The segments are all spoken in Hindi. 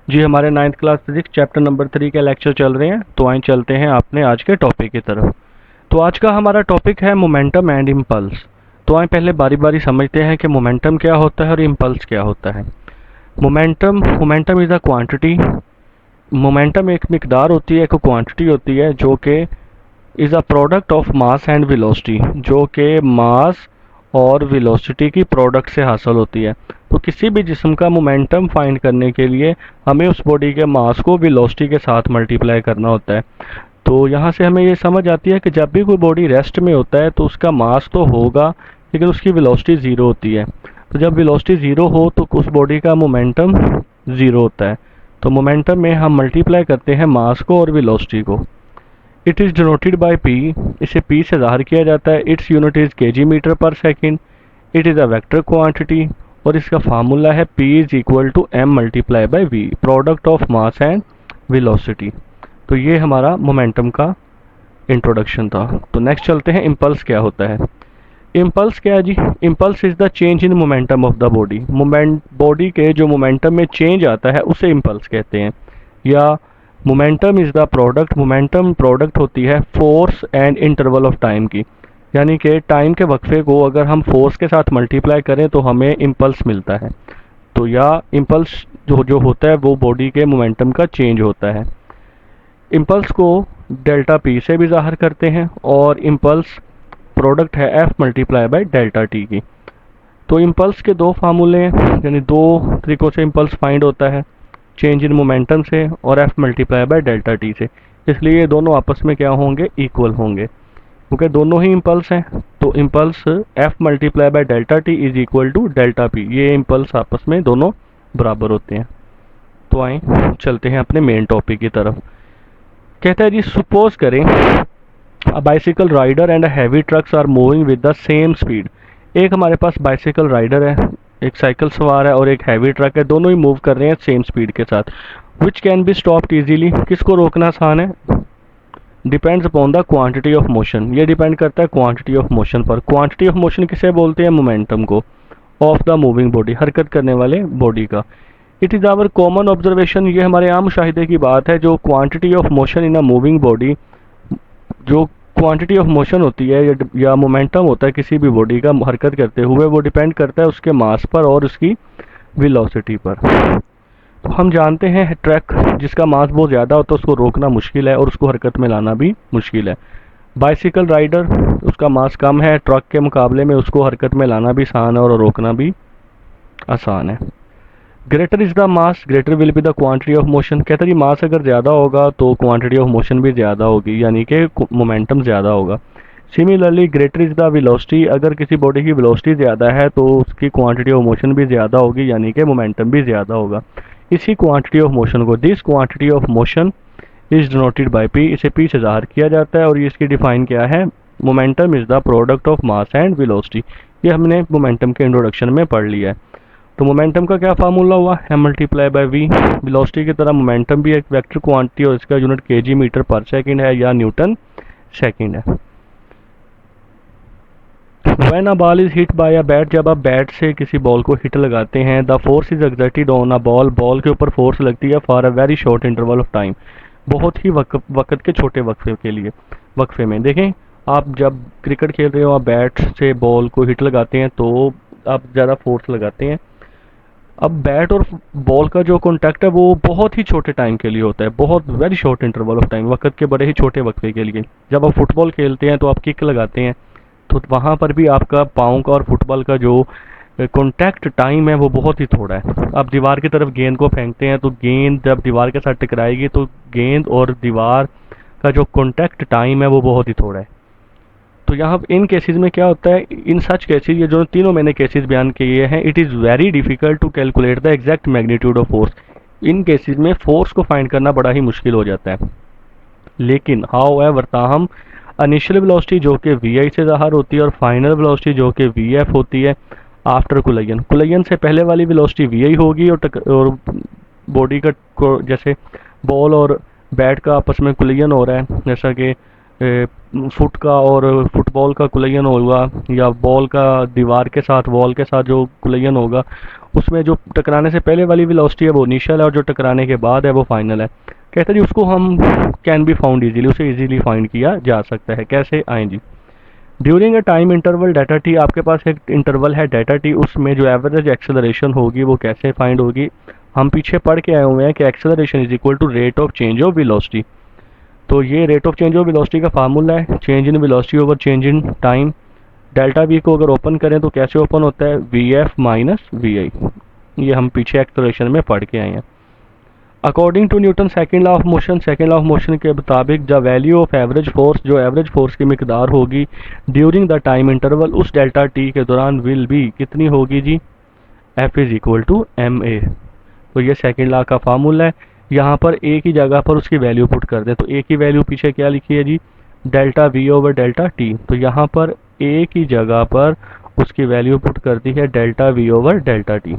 जी हमारे ninth class physics chapter number 3 के लेक्चर चल रहे हैं, तो आइए चलते हैं अपने आज के टॉपिक की तरफ। तो आज का हमारा टॉपिक है मोमेंटम एंड इम्पल्स। तो आइए पहले बारी बारी समझते हैं कि मोमेंटम क्या होता है और इम्पल्स क्या होता है। Momentum momentum is a quantity. Momentum एक मिकदार होती है, एक क्वांटिटी होती है जो कि is a product of mass and velocity, जो कि मास और वेलोसिटी की प्रोडक्ट से हासिल होती है। तो किसी भी जिस्म का मोमेंटम फाइंड करने के लिए हमें उस बॉडी के मास को वेलोसिटी के साथ मल्टीप्लाई करना होता है। तो यहाँ से हमें ये समझ आती है कि जब भी कोई बॉडी रेस्ट में होता है तो उसका मास तो होगा, लेकिन उसकी वेलोसिटी ज़ीरो होती है। तो जब वेलोसिटी ज़ीरो हो तो उस बॉडी का मोमेंटम ज़ीरो होता है। तो मोमेंटम में हम मल्टीप्लाई करते हैं मास को और वेलोसिटी को। It is denoted by P. इसे पी से ज़ाहिर किया जाता है। Its unit is KG metre per second. It is a vector quantity और इसका फार्मूला है P is equal to M multiply by V, product of mass and velocity. तो ये हमारा मोमेंटम का इंट्रोडक्शन था। तो नेक्स्ट चलते हैं इम्पल्स क्या होता है। इम्पल्स क्या है जी? Impulse is the change in momentum of the body. Momentum body के जो मोमेंटम में चेंज आता है उसे इम्पल्स कहते हैं। या momentum is the product, momentum product होती है force and interval of time की। यानी कि टाइम के वक्फे को अगर हम फोर्स के साथ मल्टीप्लाई करें तो हमें इम्पल्स मिलता है। तो या इम्पल्स जो जो होता है वो बॉडी के मोमेंटम का चेंज होता है। इम्पल्स को डेल्टा पी से भी ज़ाहिर करते हैं और इम्पल्स प्रोडक्ट है F multiply by delta T की। तो इम्पल्स के दो फार्मूले हैं, यानी दो तरीक़ों से इम्पल्स फाइंड होता है, चेंज इन मोमेंटम से और F multiply by delta T से। इसलिए ये दोनों आपस में क्या होंगे? इक्वल होंगे, क्योंकि दोनों ही इम्पल्स हैं। तो impulse F multiply by delta T is equal to delta P, ये इम्पल्स आपस में दोनों बराबर होते हैं। तो आए चलते हैं अपने मेन टॉपिक की तरफ। कहता है जी, सपोज करें a bicycle rider and a heavy trucks are moving with the same speed. एक हमारे पास बाइसिकल राइडर है, एक साइकिल सवार है और एक हैवी ट्रक है, दोनों ही मूव कर रहे हैं सेम स्पीड के साथ। Which can be stopped easily, किसको रोकना आसान है? Depends upon the quantity of motion. ये डिपेंड करता है क्वांटिटी ऑफ मोशन पर। क्वांटिटी ऑफ मोशन किसे बोलते हैं? मोमेंटम को, ऑफ द मूविंग बॉडी, हरकत करने वाले बॉडी का। It is our common observation, ये हमारे आम मुशाहिदे की बात है, जो quantity of motion in a moving body, जो क्वांटिटी ऑफ मोशन होती है या मोमेंटम होता है किसी भी बॉडी का हरकत करते हुए, वो डिपेंड करता है उसके मास पर और उसकी वेलोसिटी पर। तो हम जानते हैं ट्रक जिसका मास बहुत ज़्यादा होता है उसको रोकना मुश्किल है और उसको हरकत में लाना भी मुश्किल है। बाइसिकल राइडर, उसका मास कम है, ट्रक के मुकाबले में उसको हरकत में लाना भी आसान है और रोकना भी आसान है। Greater is the mass, greater will be the quantity of motion. कहता है जी मास अगर ज़्यादा होगा तो क्वांटिटी ऑफ मोशन भी ज़्यादा होगी, यानी कि मोमेंटम ज़्यादा होगा। Similarly greater is the velocity, अगर किसी बॉडी की वेलोसिटी ज़्यादा है तो उसकी क्वांटिटी ऑफ मोशन भी ज़्यादा होगी, यानी कि मोमेंटम भी ज़्यादा होगा। इसी क्वांटिटी ऑफ मोशन को, this quantity of motion is denoted by P, इसे पी से ज़ाहिर किया जाता है और ये इसकी डिफाइन क्या है? Momentum is the product of mass and velocity. ये हमने मोमेंटम के इंट्रोडक्शन में पढ़ लिया है। तो मोमेंटम का क्या फार्मूला हुआ? M multiply by V. Velocity की तरह मोमेंटम भी एक वेक्टर क्वांटिटी और इसका यूनिट केजी मीटर पर सेकंड है या न्यूटन सेकंड है। When a ball is hit by a bat, जब आप बैट से किसी बॉल को हिट लगाते हैं, the force is exerted on a ball, ball के ऊपर फोर्स लगती है for a very short interval of time, बहुत ही वक्त के छोटे वक्फे के लिए। वक्फे में देखें, आप जब क्रिकेट खेल रहे हो, आप बैट से बॉल को हिट लगाते हैं तो आप ज़्यादा फोर्स लगाते हैं। अब बैट और बॉल का जो कॉन्टैक्ट है वो बहुत ही छोटे टाइम के लिए होता है, बहुत very short interval of time, वक्त के बड़े ही छोटे वक्फे के लिए। जब आप फुटबॉल खेलते हैं तो आप किक लगाते हैं, तो वहाँ पर भी आपका पाँव का और फुटबॉल का जो कॉन्टैक्ट टाइम है वो बहुत ही थोड़ा है। आप दीवार की तरफ गेंद को फेंकते हैं तो गेंद जब दीवार के साथ टकराएगी तो गेंद और दीवार का जो कॉन्टैक्ट टाइम है वो बहुत ही थोड़ा है। तो यहाँ इन केसेस में क्या होता है? इन सच केसेस, ये जो तीनों मैंने केसेस बयान किए हैं, it is very difficult to calculate the exact magnitude of force. In cases में फोर्स को फाइंड करना बड़ा ही मुश्किल हो जाता है। लेकिन हाउ एवर, ताहम इनिशियल वेलोसिटी जो कि वी आई से ज़ाहिर होती है और फाइनल वेलोसिटी जो कि वी एफ होती है आफ्टर कुलयन, कुलयन से पहले वाली वेलोसिटी वी आई होगी और बॉडी का जैसे बॉल और बैट का आपस में कुलयन हो रहा है, जैसा कि फुट का और फुटबॉल का कुलयन होगा या बॉल का दीवार के साथ, वॉल के साथ जो कुलयन होगा, उसमें जो टकराने से पहले वाली वेलोसिटी है वो इनिशियल है और जो टकराने के बाद है वो फाइनल है। कहते हैं जी उसको हम कैन बी फाउंड इजीली, उसे इजीली फाइंड किया जा सकता है। कैसे आएँ जी? ड्यूरिंग अ टाइम इंटरवल डेटा टी, आपके पास एक इंटरवल है डेटा टी, उसमें जो एवरेज एक्सेलरेशन होगी वो कैसे फाइंड होगी? हम पीछे पढ़ के आए हुए हैं कि acceleration is equal to rate of change of velocity. तो ये rate of change of velocity का फार्मूला है change in velocity over change in time. Delta V को अगर ओपन करें तो कैसे ओपन होता है? V F minus V I. ये हम पीछे एक्सेलरेशन में पढ़ के आए हैं। According to Newton second law of motion, second law of motion के मुताबिक the value of average force, जो एवरेज फोर्स की मिकदार होगी ड्यूरिंग द टाइम इंटरवल उस डेल्टा टी के दौरान, विल बी कितनी होगी जी? F is equal to M A. तो ये सेकेंड लॉ का फार्मूला है। यहाँ पर ए की जगह पर उसकी वैल्यू पुट कर दें तो ए की वैल्यू पीछे क्या लिखी है जी? Delta V over delta T. तो यहाँ पर ए की जगह पर उसकी वैल्यू पुट कर दी है delta V over delta T.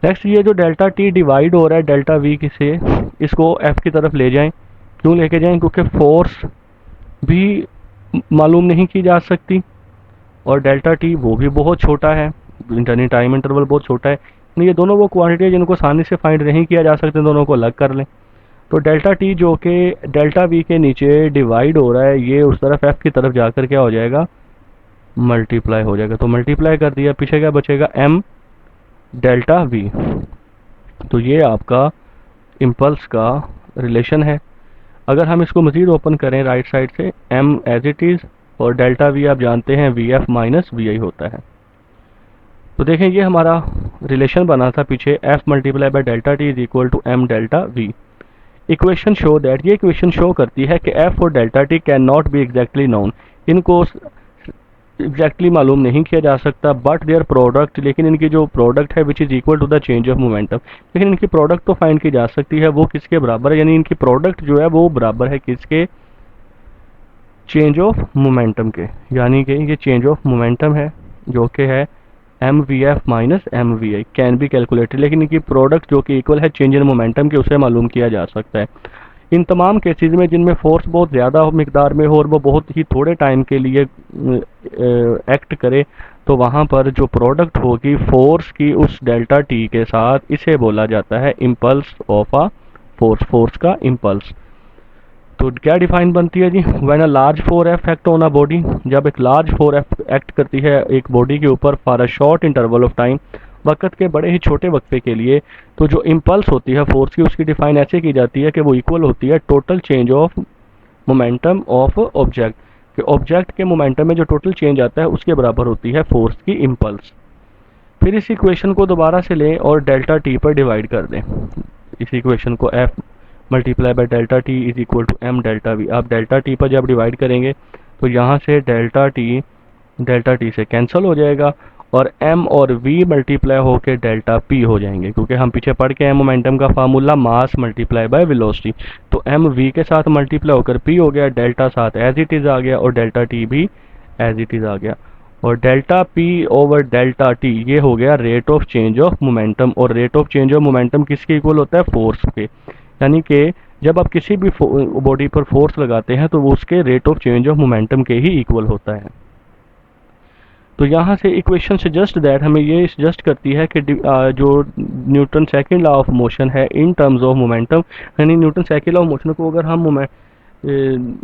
Next, ये जो डेल्टा टी डिवाइड हो रहा है डेल्टा वी से, इसको एफ की तरफ ले जाएं। क्यों लेके जाएं? क्योंकि फोर्स भी मालूम नहीं की जा सकती और डेल्टा टी वो भी बहुत छोटा है, टाइम इंटरवल बहुत छोटा है। ये दोनों वो क्वांटिटी है जिनको आसानी से फाइंड नहीं किया जा सकते, दोनों को अलग कर लें। तो डेल्टा टी जो कि डेल्टा वी के नीचे डिवाइड हो रहा है, ये उस तरफ एफ की तरफ जाकर क्या हो जाएगा? मल्टीप्लाई हो जाएगा। तो मल्टीप्लाई कर दिया, पीछे क्या बचेगा? M delta V. तो ये आपका इम्पल्स का रिलेशन है। अगर हम इसको मज़ीद ओपन करें राइट साइड से, एम एज इट इज़ और डेल्टा वी आप जानते हैं वी एफ माइनस वी आई होता है। तो देखें ये हमारा रिलेशन बना था पीछे, F multiply by delta T is equal to M delta V. Equation show that, ये इक्वेशन शो करती है कि एफ और delta T can not be exactly known, इनको एग्जैक्टली मालूम नहीं किया जा सकता, बट देयर प्रोडक्ट, लेकिन इनकी जो प्रोडक्ट है which is equal to the change of momentum, लेकिन इनकी प्रोडक्ट तो फाइंड की जा सकती है। वो किसके बराबर है? यानी इनकी प्रोडक्ट जो है वो बराबर है किसके? चेंज ऑफ मोमेंटम के। यानी कि ये चेंज ऑफ मोमेंटम है जो कि है M V F minus M V I, can be calculated, लेकिन इनकी प्रोडक्ट जो कि इक्वल है चेंज इन मोमेंटम के, उसे मालूम किया जा सकता है। इन तमाम केसेस में जिनमें फोर्स बहुत ज़्यादा मिकदार में हो और वो बहुत ही थोड़े टाइम के लिए एक्ट करे, तो वहाँ पर जो प्रोडक्ट होगी फोर्स की उस डेल्टा टी के साथ, इसे बोला जाता है impulse of a force, force का इम्पल्स। तो क्या डिफाइन बनती है जी? When a large force F act on a body, जब एक लार्ज फोर एफ एक्ट करती है एक बॉडी के ऊपर for a short interval of time, वक़्त के बड़े ही छोटे वक्फे के लिए, तो जो इम्पल्स होती है फोर्स की उसकी डिफाइन ऐसे की जाती है कि वो इक्वल होती है total change of momentum of object, कि ऑब्जेक्ट के मोमेंटम में जो टोटल चेंज आता है उसके बराबर होती है फोर्स की इम्पल्स। फिर इस इक्वेशन को दोबारा से लें और डेल्टा टी पर डिवाइड कर दें। इस इक्वेशन को F multiply by delta T is equal to M delta V. आप डेल्टा टी पर जब डिवाइड करेंगे तो यहाँ से डेल्टा टी से कैंसिल हो जाएगा और m और v मल्टीप्लाई होकर डेल्टा p हो जाएंगे, क्योंकि हम पीछे पढ़ के हैं मोमेंटम का formula mass multiply by velocity. तो m v के साथ मल्टीप्लाई होकर p हो गया, डेल्टा साथ एज इट इज़ आ गया और डेल्टा t भी एज इट इज़ आ गया। और delta p over delta t ये हो गया rate of change of momentum, और rate of change of momentum किसके इक्वल होता है? फोर्स के। यानी कि जब आप किसी भी बॉडी पर फोर्स लगाते हैं तो वो उसके rate of change of momentum के ही इक्वल होता है। तो यहाँ से इक्वेशन सजेस्ट दैट हमें ये सजेस्ट करती है कि जो Newton second law of motion है इन टर्म्स ऑफ मोमेंटम, यानी Newton second law of motion को अगर हम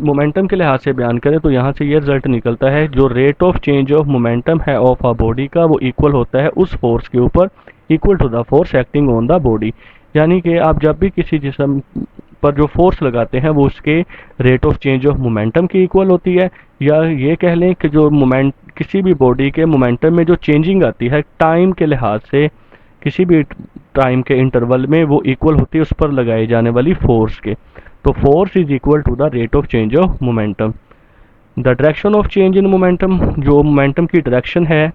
मोमेंटम के लिहाज से बयान करें तो यहाँ से ये रिजल्ट निकलता है जो rate of change of momentum है ऑफ अ बॉडी का, वो इक्वल होता है उस फोर्स के ऊपर, equal to the force acting on the body. यानी कि आप जब भी किसी जिस्म पर जो फोर्स लगाते हैं वो उसके rate of change of momentum की इक्वल होती है, या ये कह लें कि जो किसी भी बॉडी के मोमेंटम में जो चेंजिंग आती है टाइम के लिहाज से, किसी भी टाइम के इंटरवल में, वो इक्वल होती है उस पर लगाई जाने वाली फोर्स के। तो force is equal to the rate of change of momentum. The direction of change in momentum, जो मोमेंटम की डायरेक्शन है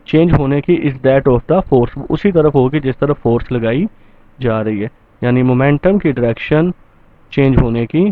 चेंज होने की, is that of the force, उसी तरफ होगी जिस तरफ फोर्स लगाई जा रही है। यानी मोमेंटम की डायरेक्शन चेंज होने की